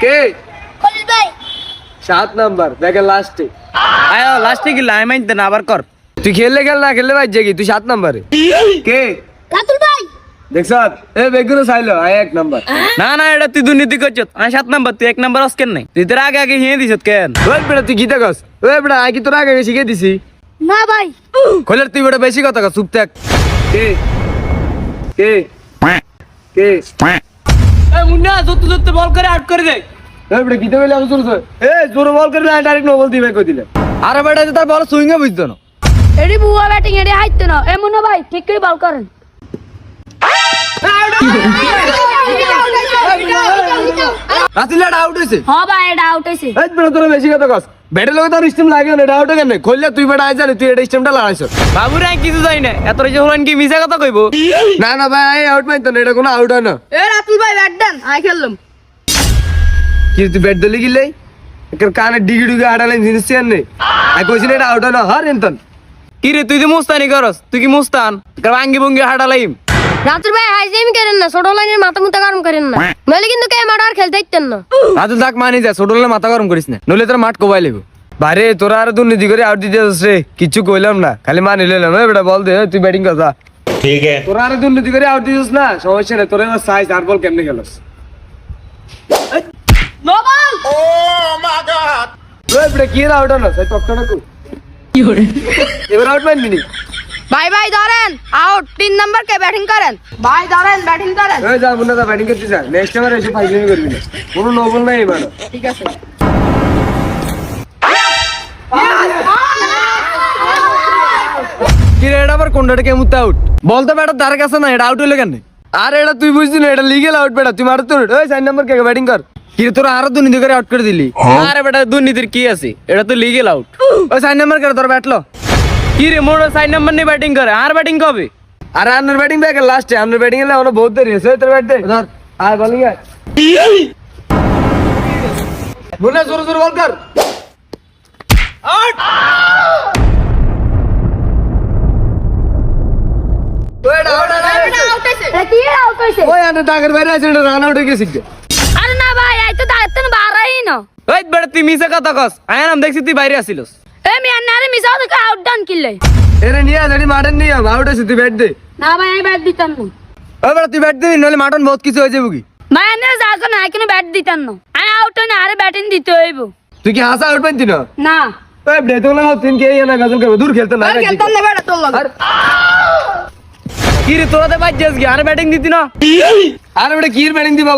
কে খলিল ভাই 7 নাম্বার দেখে লাস্টে আয় লাস্টে কি লাই মাইতে না আবার কর তুই খেললে খেল না খেললে ভাই জেগি তুই 7 নাম্বারে কে রাতুল ভাই দেখছ এ বেগুলো চাইলো আয় 1 নাম্বার না না এটা তুই দুর্নীতি করছত আমি 7 নাম্বার তুই 1 নাম্বার আসকেন নাই তুই তোর আগে আগে হিয়ে দিছত কেন ওই বেটা তুই গীতা কস ওই বেটা আই কি তোর আগে শিখে দিছি না ভাই খোলার তুই বেটা বেশি কথা কস চুপ থাক কে কে কে এই মুন্না যত যত বল করে আউট করে দে ওই বেটা গীতা বলে আমি শুনছ এ জোরে বল করে ডাইরেক্ট নো বল দিবে কই দিলে আরে বেটা তার বল সুইংয়ে বুঝতো না এডি বুয়া ব্যাটিং এডি হাইতে না এ মুন্না ভাই ঠিক করে বল করেন রাতিলাটা আউট হইছে হ্যাঁ ভাই এটা আউট হইছে এই বেটা তোর বেশি কথা কস ব্যাটের লগে তোর স্টিম লাগে না এটা আউট কেন খোললে তুই বেটা আই জানি তুই এটা স্টিমটা লাগাইছ বাবু রে কিছু যাই না এত যে হলান কি মিছা কথা কইব না না ভাই আই আউট পাইতো না এটা কোনো আউট হয় না এ রাতুল ভাই ব্যাট দেন আই খেললাম কি তুই ব্যাট দলি গিলে এর কানে ডিগি ডিগি আড়ালে জিনিস চেন নেই আই কইছিস এটা আউট হয় না হার এনতন কি রে তুই যে মুস্তানি করস তুই কি মুস্তান আঙ্গি ভঙ্গি হাঁটালাইম রাতুল ভাই হাইজেমি করেন না ছোট লাইনের মাথা মুতা গরম করেন না নইলে কিন্তু কে মাঠ আর খেলতে দিতেন না রাতুল থাক মানি যা ছোট হলে মাথা গরম করিস না নইলে তোর মাঠ কোবাই লেগো বারে তোরা আর দুর্নীতি করে আউট দিতে যাস রে কিচ্ছু কইলাম না খালি মানি লইলাম এ বেটা বল দে তুই ব্যাটিং কর যা ठीक है। তোরা আর দুর্নীতি করে আউট দিছিস না সমস্যা নেই তোরা সাইজ আর বল কেমনে খেলস নো বল ওই বেটা কি আউট হলো সেই টকটক কি হরে এবার আউট মারবি নি ভাই ভাই ধরেন আউট 3 নাম্বার কে ব্যাটিং করেন ভাই ধরেন ব্যাটিং করেন এই যা মুন্না দা ব্যাটিং করতে যা নেক্সট টাইম এসে ফাইনাল করবি না কোনো নো বল নাই এবার ঠিক আছে কি রে এটা আবার কোনটা কেমন আউট বল তো বেটা তার কাছে না এটা আউট হলো কেন আর এটা তুই বুঝছিস না এটা লিগ্যাল আউট বেটা তুই মারতো ওই 4 নাম্বার কে ব্যাটিং কর কি রে তোরা আরো দুর্নীতি করে আউট করে দিলি আরে বেটা দুর্নীতির কি আছে এটা তো লিগেল আউট ওই 4 নাম্বার করে তোর ব্যাটলো কি রে মোর 4 নাম্বার নিয়ে ব্যাটিং করে আর ব্যাটিং কবে আর আন্নার ব্যাটিং ব্যাক লাস্টে আন্নার ব্যাটিং এলে ওনা বহুত দেরি আছে তোর ব্যাট দে ধর আর বলিং আয় মুন্না জোরে জোরে বল কর আউট ওই আউট আউট হইছে এ কি আউট হইছে ওই আন্নার টাকার বাইরে আছে এটা রান আউট হয়ে গেছে আরে না ভাই আই তো দায়িত্ব বাড়াই না ওই বেটা তুই মিছা কথা কস আয় নাম দেখছি তুই বাইরে আসিলস এ মি আন্নারে মিসাও তো আউট ডান কিলে এরে নিয়ে আদি মাঠের নিয়ে আউট হয়েছে তুই ব্যাট দে না ভাই আমি ব্যাট দিতাম না ওই বেটা তুই ব্যাট দিবি নইলে মাঠন বহুত কিছু হয়ে যাবে কি ভাই আন্নারে যাও না কেন ব্যাট দিতাম না আমি আউট না আরে ব্যাটিং দিতে হইব তুই কি হাসা আউট পাইতি না না ওই ব্রেতো না তিন কে না গজল করবে দূর খেলতে না খেলতাম না ব্যাট তোর লগে কি রে তোরা তো বাজ যাস কি আর ব্যাটিং দিতি না আর বেটা কি ব্যাটিং দিবা